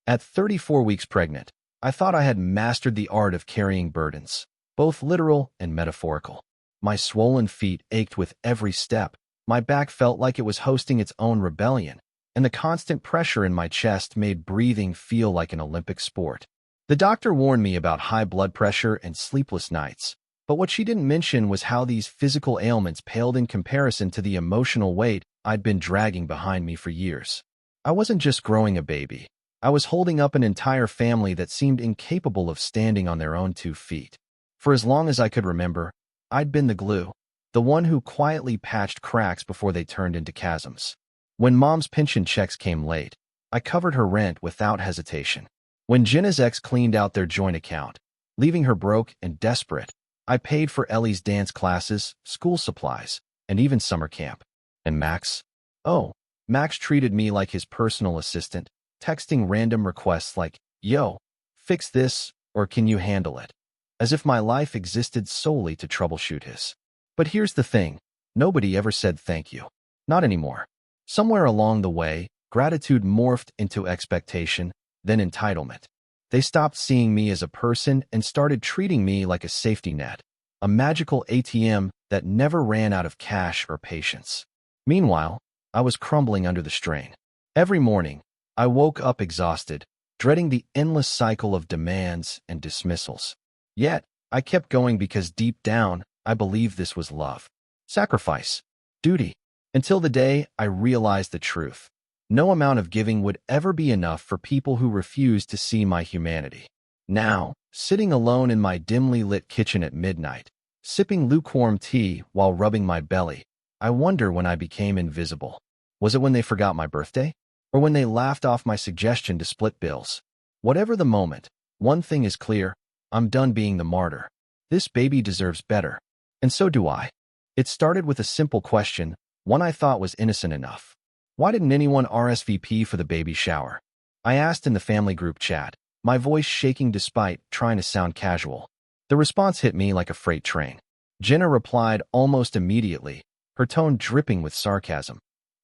At 34 weeks pregnant, I thought I had mastered the art of carrying burdens, both literal and metaphorical. My swollen feet ached with every step, my back felt like it was hosting its own rebellion, and the constant pressure in my chest made breathing feel like an Olympic sport. The doctor warned me about high blood pressure and sleepless nights, but what she didn't mention was how these physical ailments paled in comparison to the emotional weight I'd been dragging behind me for years. I wasn't just growing a baby. I was holding up an entire family that seemed incapable of standing on their own 2 feet. For as long as I could remember, I'd been the glue, the one who quietly patched cracks before they turned into chasms. When Mom's pension checks came late, I covered her rent without hesitation. When Jenna's ex cleaned out their joint account, leaving her broke and desperate, I paid for Ellie's dance classes, school supplies, and even summer camp. And Max? Oh, Max treated me like his personal assistant, texting random requests like, "Yo, fix this," or "Can you handle it?" As if my life existed solely to troubleshoot his. But here's the thing, nobody ever said thank you. Not anymore. Somewhere along the way, gratitude morphed into expectation, then entitlement. They stopped seeing me as a person and started treating me like a safety net, a magical ATM that never ran out of cash or patience. Meanwhile, I was crumbling under the strain. Every morning, I woke up exhausted, dreading the endless cycle of demands and dismissals. Yet, I kept going because deep down, I believed this was love, sacrifice, duty, until the day I realized the truth. No amount of giving would ever be enough for people who refused to see my humanity. Now, sitting alone in my dimly lit kitchen at midnight, sipping lukewarm tea while rubbing my belly, I wonder when I became invisible. Was it when they forgot my birthday? Or when they laughed off my suggestion to split bills? Whatever the moment, one thing is clear, I'm done being the martyr. This baby deserves better. And so do I. It started with a simple question, one I thought was innocent enough. Why didn't anyone RSVP for the baby shower? I asked in the family group chat, my voice shaking despite trying to sound casual. The response hit me like a freight train. Jenna replied almost immediately, her tone dripping with sarcasm.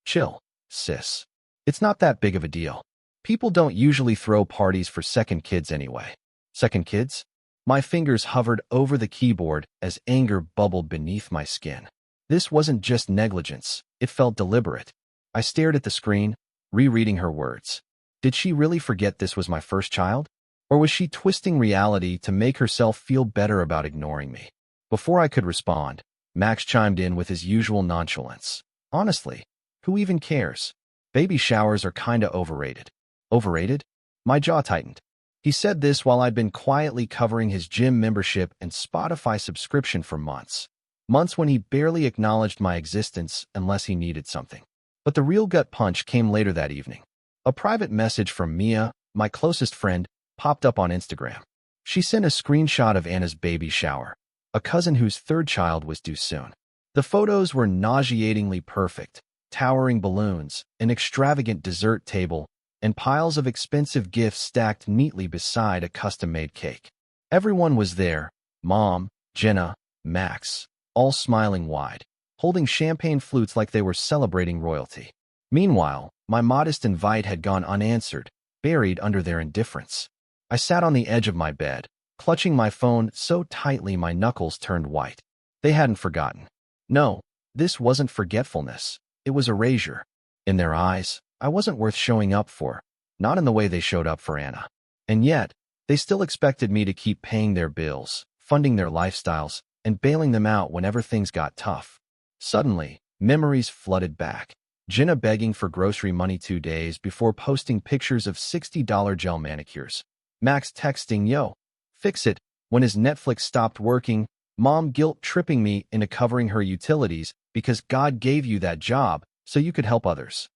"Chill, sis. It's not that big of a deal. People don't usually throw parties for second kids anyway." Second kids? My fingers hovered over the keyboard as anger bubbled beneath my skin. This wasn't just negligence, it felt deliberate. I stared at the screen, rereading her words. Did she really forget this was my first child? Or was she twisting reality to make herself feel better about ignoring me? Before I could respond, Max chimed in with his usual nonchalance. "Honestly, who even cares? Baby showers are kinda overrated." Overrated? My jaw tightened. He said this while I'd been quietly covering his gym membership and Spotify subscription for months. Months when he barely acknowledged my existence unless he needed something. But the real gut punch came later that evening. A private message from Mia, my closest friend, popped up on Instagram. She sent a screenshot of Anna's baby shower, a cousin whose third child was due soon. The photos were nauseatingly perfect, towering balloons, an extravagant dessert table, and piles of expensive gifts stacked neatly beside a custom-made cake. Everyone was there, Mom, Jenna, Max, all smiling wide, holding champagne flutes like they were celebrating royalty. Meanwhile, my modest invite had gone unanswered, buried under their indifference. I sat on the edge of my bed, clutching my phone so tightly my knuckles turned white. They hadn't forgotten. No, this wasn't forgetfulness. It was erasure. In their eyes, I wasn't worth showing up for, not in the way they showed up for Anna. And yet, they still expected me to keep paying their bills, funding their lifestyles, and bailing them out whenever things got tough. Suddenly, memories flooded back. Jenna begging for grocery money 2 days before posting pictures of $60 gel manicures. Max texting, "Yo, fix it," when his Netflix stopped working. Mom guilt-tripping me into covering her utilities because God gave you that job so you could help others.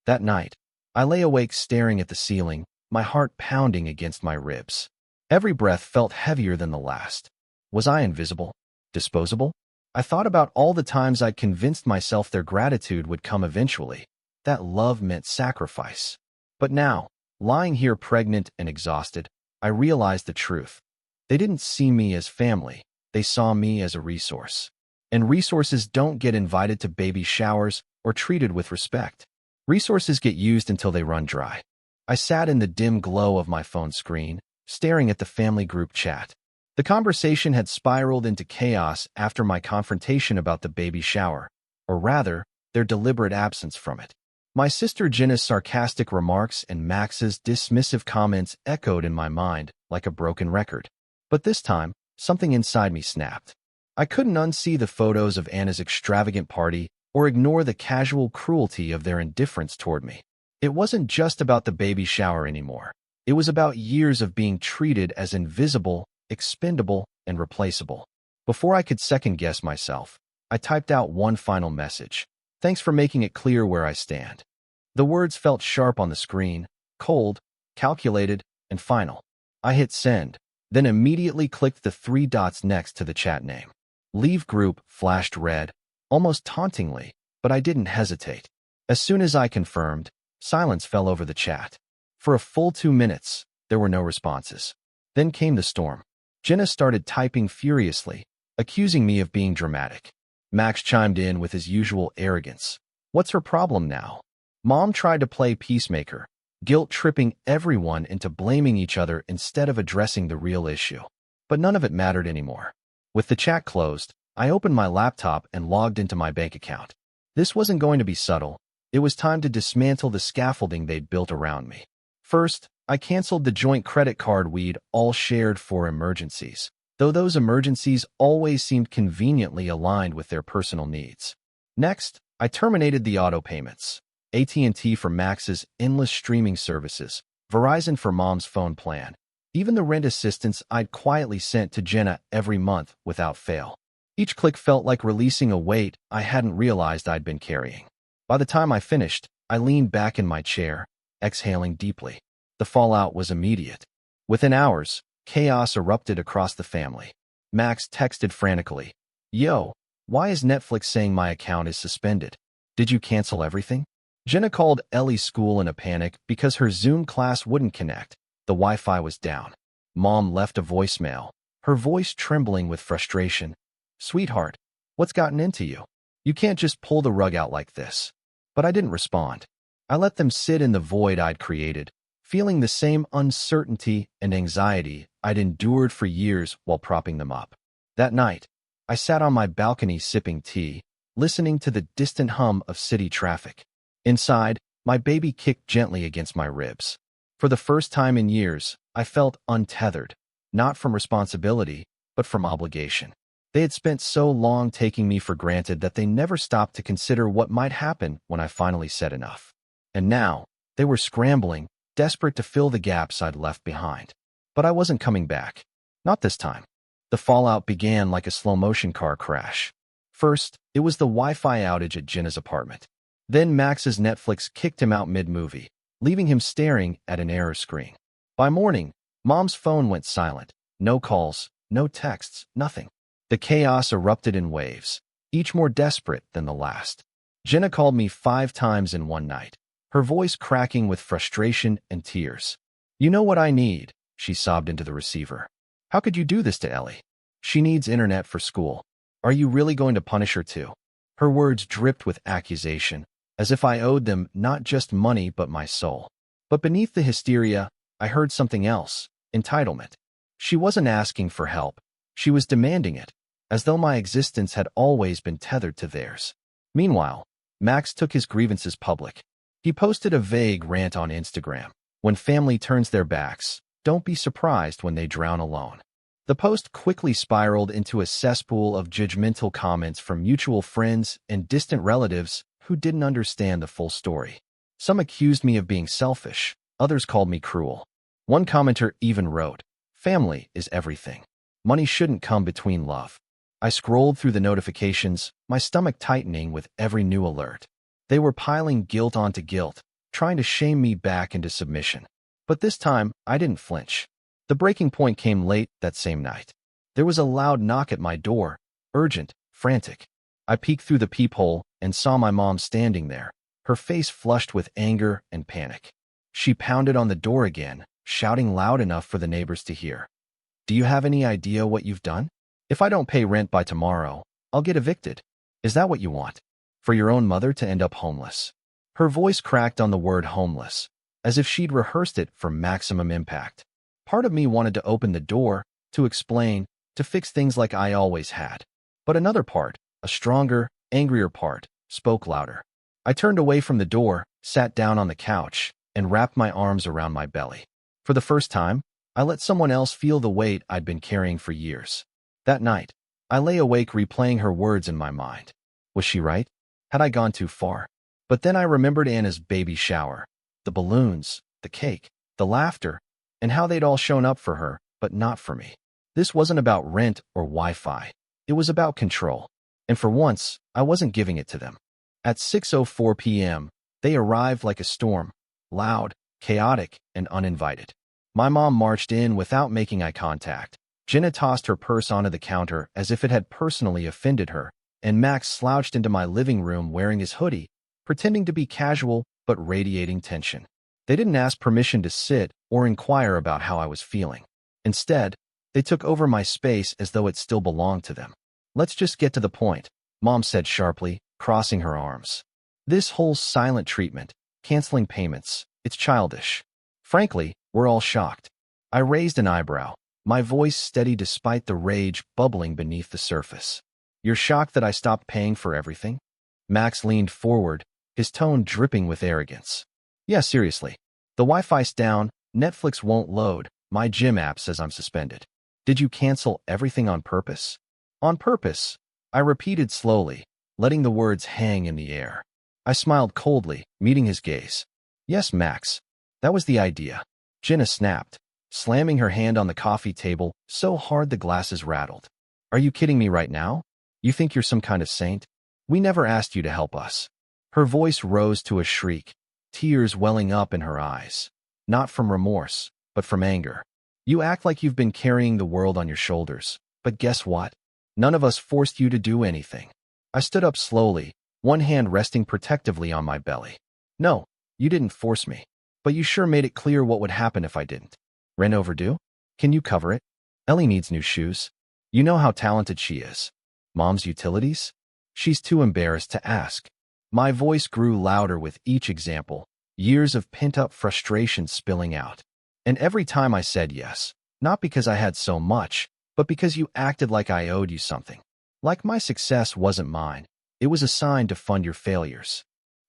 That night, I lay awake staring at the ceiling, my heart pounding against my ribs. Every breath felt heavier than the last. Was I invisible? Disposable? I thought about all the times I'd convinced myself their gratitude would come eventually, that love meant sacrifice. But now, lying here pregnant and exhausted, I realized the truth. They didn't see me as family, they saw me as a resource. And resources don't get invited to baby showers or treated with respect. Resources get used until they run dry. I sat in the dim glow of my phone screen, staring at the family group chat. The conversation had spiraled into chaos after my confrontation about the baby shower, or rather, their deliberate absence from it. My sister Jenna's sarcastic remarks and Max's dismissive comments echoed in my mind like a broken record. But this time, something inside me snapped. I couldn't unsee the photos of Anna's extravagant party or ignore the casual cruelty of their indifference toward me. It wasn't just about the baby shower anymore. It was about years of being treated as invisible, expendable, and replaceable. Before I could second-guess myself, I typed out one final message. Thanks for making it clear where I stand. The words felt sharp on the screen, cold, calculated, and final. I hit send, then immediately clicked the 3 dots next to the chat name. Leave group flashed red, almost tauntingly, but I didn't hesitate. As soon as I confirmed, silence fell over the chat. For a full 2 minutes, there were no responses. Then came the storm. Jenna started typing furiously, accusing me of being dramatic. Max chimed in with his usual arrogance. What's her problem now? Mom tried to play peacemaker, guilt-tripping everyone into blaming each other instead of addressing the real issue. But none of it mattered anymore. With the chat closed, I opened my laptop and logged into my bank account. This wasn't going to be subtle. It was time to dismantle the scaffolding they'd built around me. First, I canceled the joint credit card we'd all shared for emergencies, though those emergencies always seemed conveniently aligned with their personal needs. Next, I terminated the auto payments. AT&T for Max's endless streaming services, Verizon for Mom's phone plan, even the rent assistance I'd quietly sent to Jenna every month without fail. Each click felt like releasing a weight I hadn't realized I'd been carrying. By the time I finished, I leaned back in my chair, exhaling deeply. The fallout was immediate. Within hours, chaos erupted across the family. Max texted frantically, "Yo, why is Netflix saying my account is suspended? Did you cancel everything?" Jenna called Ellie's school in a panic because her Zoom class wouldn't connect. The Wi-Fi was down. Mom left a voicemail, her voice trembling with frustration. "Sweetheart, what's gotten into you? You can't just pull the rug out like this." But I didn't respond. I let them sit in the void I'd created, feeling the same uncertainty and anxiety I'd endured for years while propping them up. That night, I sat on my balcony sipping tea, listening to the distant hum of city traffic. Inside, my baby kicked gently against my ribs. For the first time in years, I felt untethered, not from responsibility, but from obligation. They had spent so long taking me for granted that they never stopped to consider what might happen when I finally said enough. And now, they were scrambling, desperate to fill the gaps I'd left behind. But I wasn't coming back. Not this time. The fallout began like a slow-motion car crash. First, it was the Wi-Fi outage at Jenna's apartment. Then Max's Netflix kicked him out mid-movie, leaving him staring at an error screen. By morning, Mom's phone went silent. No calls, no texts, nothing. The chaos erupted in waves, each more desperate than the last. Jenna called me 5 times in one night, her voice cracking with frustration and tears. "You know what I need," she sobbed into the receiver. "How could you do this to Ellie? She needs internet for school. Are you really going to punish her too?" Her words dripped with accusation, as if I owed them not just money but my soul. But beneath the hysteria, I heard something else: entitlement. She wasn't asking for help. She was demanding it, as though my existence had always been tethered to theirs. Meanwhile, Max took his grievances public. He posted a vague rant on Instagram. "When family turns their backs, don't be surprised when they drown alone." The post quickly spiraled into a cesspool of judgmental comments from mutual friends and distant relatives who didn't understand the full story. Some accused me of being selfish, others called me cruel. One commenter even wrote, "Family is everything. Money shouldn't come between love." I scrolled through the notifications, my stomach tightening with every new alert. They were piling guilt onto guilt, trying to shame me back into submission. But this time, I didn't flinch. The breaking point came late that same night. There was a loud knock at my door, urgent, frantic. I peeked through the peephole and saw my mom standing there, her face flushed with anger and panic. She pounded on the door again, shouting loud enough for the neighbors to hear. "Do you have any idea what you've done? If I don't pay rent by tomorrow, I'll get evicted. Is that what you want? For your own mother to end up homeless?" Her voice cracked on the word homeless, as if she'd rehearsed it for maximum impact. Part of me wanted to open the door, to explain, to fix things like I always had. But another part, a stronger, angrier part, spoke louder. I turned away from the door, sat down on the couch, and wrapped my arms around my belly. For the first time, I let someone else feel the weight I'd been carrying for years. That night, I lay awake replaying her words in my mind. Was she right? Had I gone too far? But then I remembered Anna's baby shower, the balloons, the cake, the laughter, and how they'd all shown up for her, but not for me. This wasn't about rent or Wi-Fi. It was about control. And for once, I wasn't giving it to them. At 6:04 p.m., they arrived like a storm, loud, chaotic, and uninvited. My mom marched in without making eye contact. Jenna tossed her purse onto the counter as if it had personally offended her, and Max slouched into my living room wearing his hoodie, pretending to be casual but radiating tension. They didn't ask permission to sit or inquire about how I was feeling. Instead, they took over my space as though it still belonged to them. "Let's just get to the point," Mom said sharply, crossing her arms. "This whole silent treatment, canceling payments, it's childish." Frankly, we're all shocked. I raised an eyebrow, my voice steady despite the rage bubbling beneath the surface. "You're shocked that I stopped paying for everything?" Max leaned forward, his tone dripping with arrogance. "Yeah, seriously. The Wi-Fi's down, Netflix won't load, my gym app says I'm suspended. Did you cancel everything on purpose?" "On purpose," I repeated slowly, letting the words hang in the air. I smiled coldly, meeting his gaze. "Yes, Max. That was the idea." Jenna snapped, slamming her hand on the coffee table so hard the glasses rattled. "Are you kidding me right now? You think you're some kind of saint? We never asked you to help us." Her voice rose to a shriek, tears welling up in her eyes. Not from remorse, but from anger. "You act like you've been carrying the world on your shoulders, but guess what? None of us forced you to do anything." I stood up slowly, one hand resting protectively on my belly. "No, you didn't force me. But you sure made it clear what would happen if I didn't. Rent overdue? Can you cover it? Ellie needs new shoes. You know how talented she is. Mom's utilities? She's too embarrassed to ask." My voice grew louder with each example, years of pent-up frustration spilling out. "And every time I said yes, not because I had so much, but because you acted like I owed you something. Like my success wasn't mine. It was assigned to fund your failures."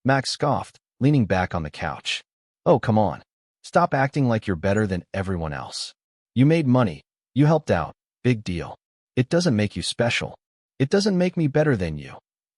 Max scoffed, leaning back on the couch. "Oh, come on. Stop acting like you're better than everyone else. You made money. You helped out. Big deal. It doesn't make you special. It doesn't make me better than you."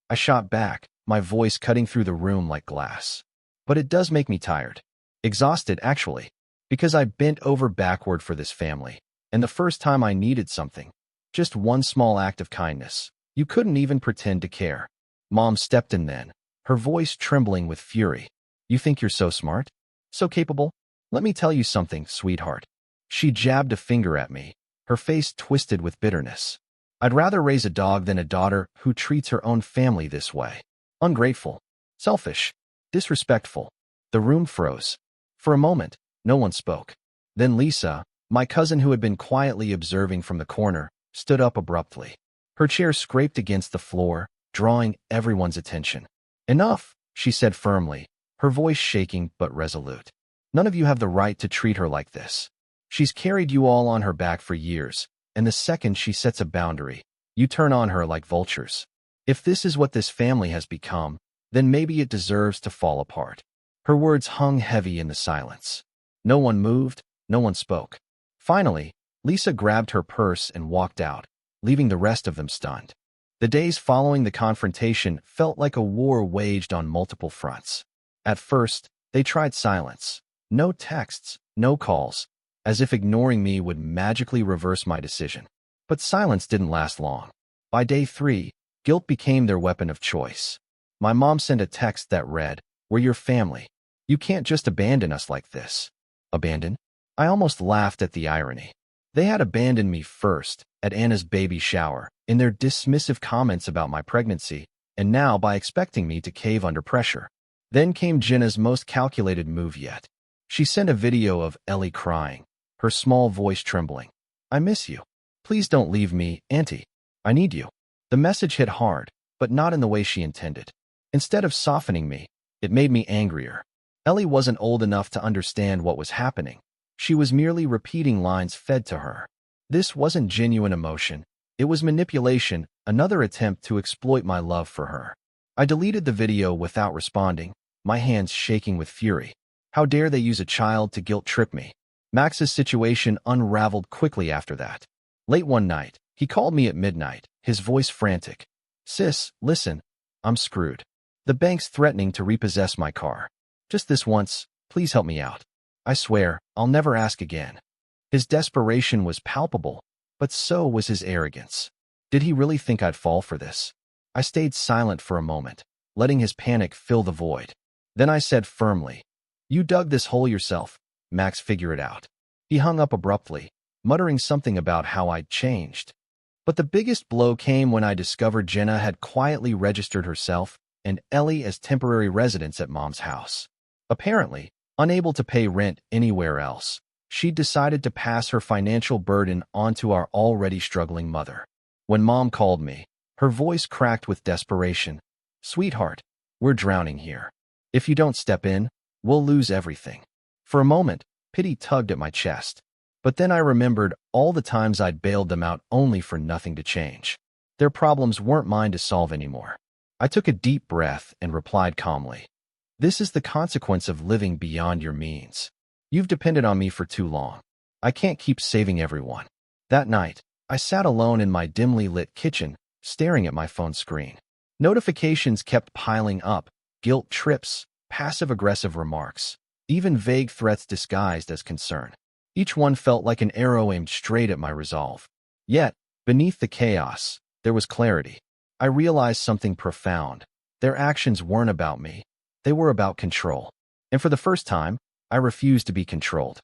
I shot back, my voice cutting through the room like glass. "But it does make me tired. Exhausted, actually. Because I bent over backward for this family. And the first time I needed something, just one small act of kindness, you couldn't even pretend to care." Mom stepped in then, her voice trembling with fury. "You think you're so smart? So capable? Let me tell you something, sweetheart." She jabbed a finger at me, her face twisted with bitterness. "I'd rather raise a dog than a daughter who treats her own family this way. Ungrateful, selfish, disrespectful." The room froze. For a moment, no one spoke. Then Lisa, my cousin who had been quietly observing from the corner, stood up abruptly. Her chair scraped against the floor, drawing everyone's attention. "Enough," she said firmly, her voice shaking but resolute. "None of you have the right to treat her like this. She's carried you all on her back for years, and the second she sets a boundary, you turn on her like vultures. If this is what this family has become, then maybe it deserves to fall apart." Her words hung heavy in the silence. No one moved, no one spoke. Finally, Lisa grabbed her purse and walked out, leaving the rest of them stunned. The days following the confrontation felt like a war waged on multiple fronts. At first, they tried silence. No texts, no calls, as if ignoring me would magically reverse my decision. But silence didn't last long. By day 3, guilt became their weapon of choice. My mom sent a text that read, "We're your family. You can't just abandon us like this." Abandon? I almost laughed at the irony. They had abandoned me first, at Anna's baby shower, in their dismissive comments about my pregnancy, and now by expecting me to cave under pressure. Then came Jenna's most calculated move yet. She sent a video of Ellie crying, her small voice trembling. "I miss you. Please don't leave me, Auntie. I need you." The message hit hard, but not in the way she intended. Instead of softening me, it made me angrier. Ellie wasn't old enough to understand what was happening. She was merely repeating lines fed to her. This wasn't genuine emotion. It was manipulation, another attempt to exploit my love for her. I deleted the video without responding, my hands shaking with fury. How dare they use a child to guilt-trip me? Max's situation unraveled quickly after that. Late one night, he called me at midnight, his voice frantic. "Sis, listen, I'm screwed. The bank's threatening to repossess my car. Just this once, please help me out. I swear, I'll never ask again." His desperation was palpable, but so was his arrogance. Did he really think I'd fall for this? I stayed silent for a moment, letting his panic fill the void. Then I said firmly, "You dug this hole yourself. Max, figure it out." He hung up abruptly, muttering something about how I'd changed. But the biggest blow came when I discovered Jenna had quietly registered herself and Ellie as temporary residents at Mom's house. Apparently, unable to pay rent anywhere else, she decided to pass her financial burden onto our already struggling mother. When Mom called me, her voice cracked with desperation. "Sweetheart, we're drowning here. If you don't step in, we'll lose everything." For a moment, pity tugged at my chest. But then I remembered all the times I'd bailed them out only for nothing to change. Their problems weren't mine to solve anymore. I took a deep breath and replied calmly, "This is the consequence of living beyond your means. You've depended on me for too long. I can't keep saving everyone." That night, I sat alone in my dimly lit kitchen, staring at my phone screen. Notifications kept piling up, guilt trips, passive-aggressive remarks, even vague threats disguised as concern. Each one felt like an arrow aimed straight at my resolve. Yet, beneath the chaos, there was clarity. I realized something profound. Their actions weren't about me. They were about control. And for the first time, I refused to be controlled.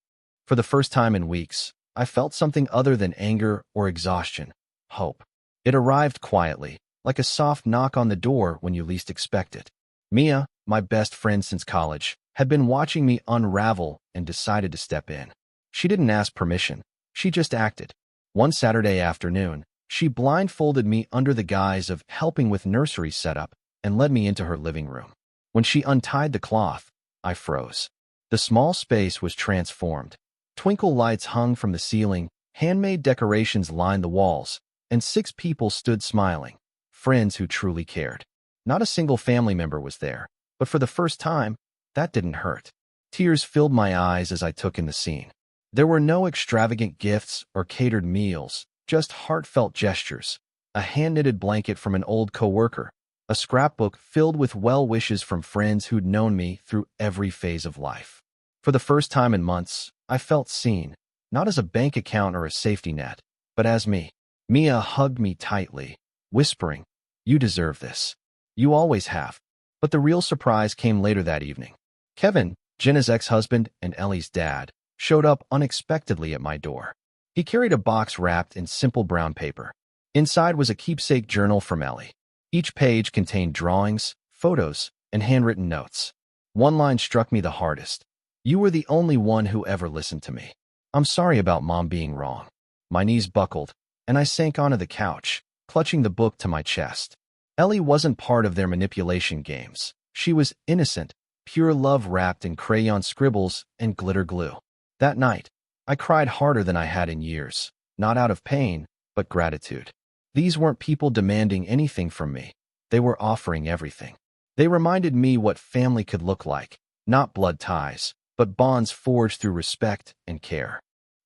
For the first time in weeks, I felt something other than anger or exhaustion, hope. It arrived quietly, like a soft knock on the door when you least expect it. Mia, my best friend since college, had been watching me unravel and decided to step in. She didn't ask permission. She just acted. One Saturday afternoon, she blindfolded me under the guise of helping with nursery setup and led me into her living room. When she untied the cloth, I froze. The small space was transformed. Twinkle lights hung from the ceiling, handmade decorations lined the walls, and 6 people stood smiling, friends who truly cared. Not a single family member was there, but for the first time, that didn't hurt. Tears filled my eyes as I took in the scene. There were no extravagant gifts or catered meals, just heartfelt gestures. A hand-knitted blanket from an old coworker, a scrapbook filled with well wishes from friends who'd known me through every phase of life. For the first time in months, I felt seen, not as a bank account or a safety net, but as me. Mia hugged me tightly, whispering, "You deserve this. You always have." But the real surprise came later that evening. Kevin, Jenna's ex-husband and Ellie's dad, showed up unexpectedly at my door. He carried a box wrapped in simple brown paper. Inside was a keepsake journal from Ellie. Each page contained drawings, photos, and handwritten notes. One line struck me the hardest. "You were the only one who ever listened to me. I'm sorry about Mom being wrong." My knees buckled, and I sank onto the couch, clutching the book to my chest. Ellie wasn't part of their manipulation games. She was innocent, pure love wrapped in crayon scribbles and glitter glue. That night, I cried harder than I had in years, not out of pain, but gratitude. These weren't people demanding anything from me. They were offering everything. They reminded me what family could look like, not blood ties, but bonds forged through respect and care.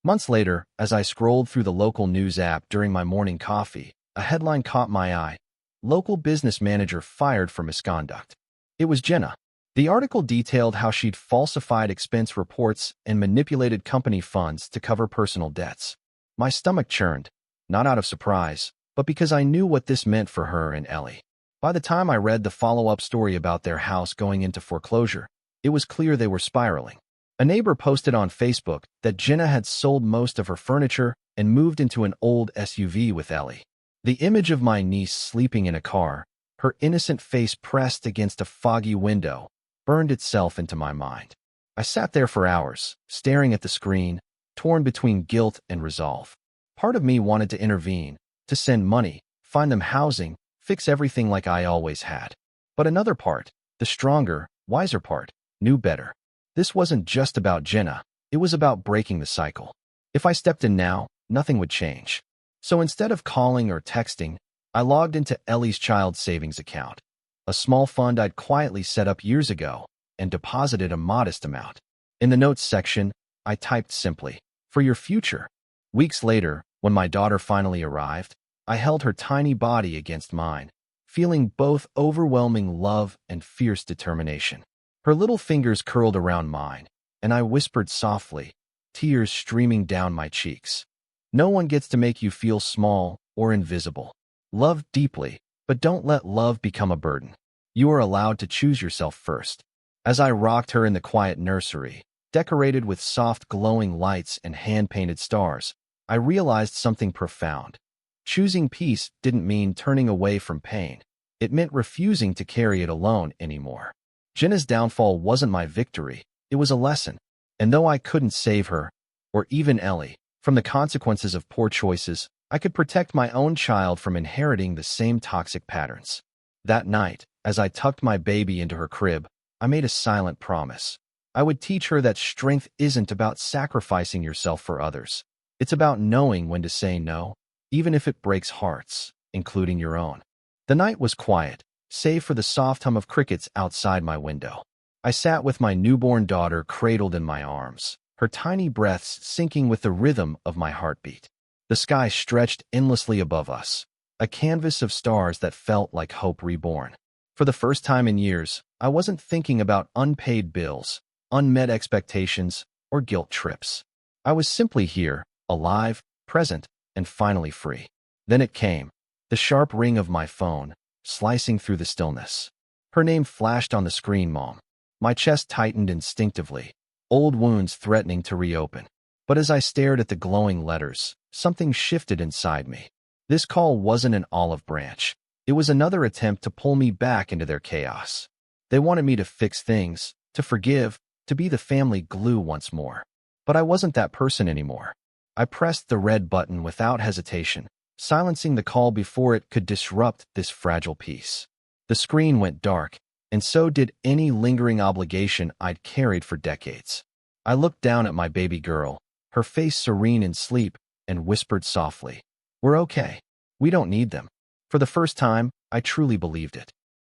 Months later, as I scrolled through the local news app during my morning coffee, a headline caught my eye. "Local business manager fired for misconduct." It was Jenna. The article detailed how she'd falsified expense reports and manipulated company funds to cover personal debts. My stomach churned, not out of surprise, but because I knew what this meant for her and Ellie. By the time I read the follow-up story about their house going into foreclosure, it was clear they were spiraling. A neighbor posted on Facebook that Jenna had sold most of her furniture and moved into an old SUV with Ellie. The image of my niece sleeping in a car, her innocent face pressed against a foggy window, burned itself into my mind. I sat there for hours, staring at the screen, torn between guilt and resolve. Part of me wanted to intervene, to send money, find them housing, fix everything like I always had. But another part, the stronger, wiser part, knew better. This wasn't just about Jenna, it was about breaking the cycle. If I stepped in now, nothing would change. So instead of calling or texting, I logged into Ellie's child savings account, a small fund I'd quietly set up years ago, and deposited a modest amount. In the notes section, I typed simply, "For your future." Weeks later, when my daughter finally arrived, I held her tiny body against mine, feeling both overwhelming love and fierce determination. Her little fingers curled around mine, and I whispered softly, tears streaming down my cheeks. No one gets to make you feel small or invisible. Love deeply, but don't let love become a burden. You are allowed to choose yourself first. As I rocked her in the quiet nursery, decorated with soft glowing lights and hand-painted stars, I realized something profound. Choosing peace didn't mean turning away from pain. It meant refusing to carry it alone anymore. Jenna's downfall wasn't my victory, it was a lesson. And though I couldn't save her, or even Ellie, from the consequences of poor choices, I could protect my own child from inheriting the same toxic patterns. That night, as I tucked my baby into her crib, I made a silent promise. I would teach her that strength isn't about sacrificing yourself for others. It's about knowing when to say no, even if it breaks hearts, including your own. The night was quiet, save for the soft hum of crickets outside my window. I sat with my newborn daughter cradled in my arms, her tiny breaths syncing with the rhythm of my heartbeat. The sky stretched endlessly above us, a canvas of stars that felt like hope reborn. For the first time in years, I wasn't thinking about unpaid bills, unmet expectations, or guilt trips. I was simply here, alive, present, and finally free. Then it came, the sharp ring of my phone, slicing through the stillness. Her name flashed on the screen, Mom. My chest tightened instinctively, old wounds threatening to reopen. But as I stared at the glowing letters, something shifted inside me. This call wasn't an olive branch. It was another attempt to pull me back into their chaos. They wanted me to fix things, to forgive, to be the family glue once more. But I wasn't that person anymore. I pressed the red button without hesitation, silencing the call before it could disrupt this fragile peace. The screen went dark, and so did any lingering obligation I'd carried for decades. I looked down at my baby girl, her face serene in sleep, and whispered softly, "We're okay. We don't need them." For the first time, I truly believed it.